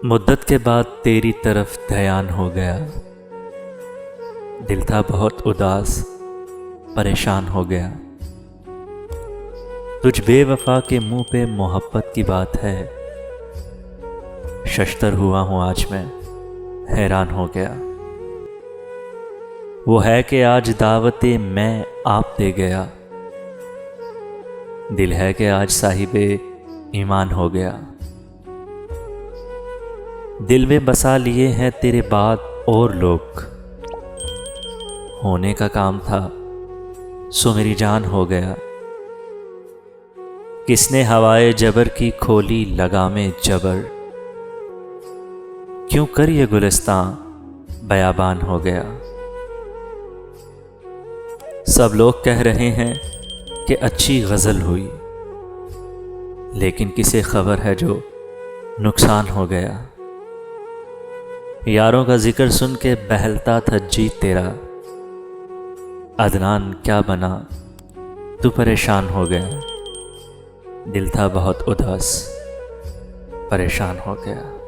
मुद्दत के बाद तेरी तरफ ध्यान हो गया। दिल था बहुत उदास, परेशान हो गया। तुझ बेवफा के मुंह पे मोहब्बत की बात है। शश्तर हुआ हूं आज मैं, हैरान हो गया। वो है कि आज दावते मैं आप दे गया। दिल है कि आज साहिबे ईमान हो गया। दिल में बसा लिए हैं तेरे बाद और लोग। होने का काम था सो मेरी जान हो गया। किसने हवाए जबर की खोली लगामे जबर। क्यों कर ये गुलिस्तां बयाबान हो गया। सब लोग कह रहे हैं कि अच्छी गज़ल हुई, लेकिन किसे खबर है जो नुकसान हो गया। यारों का जिक्र सुन के बहलता था जी तेरा। अदनान क्या बना तू परेशान हो गया। दिल था बहुत उदास, परेशान हो गया।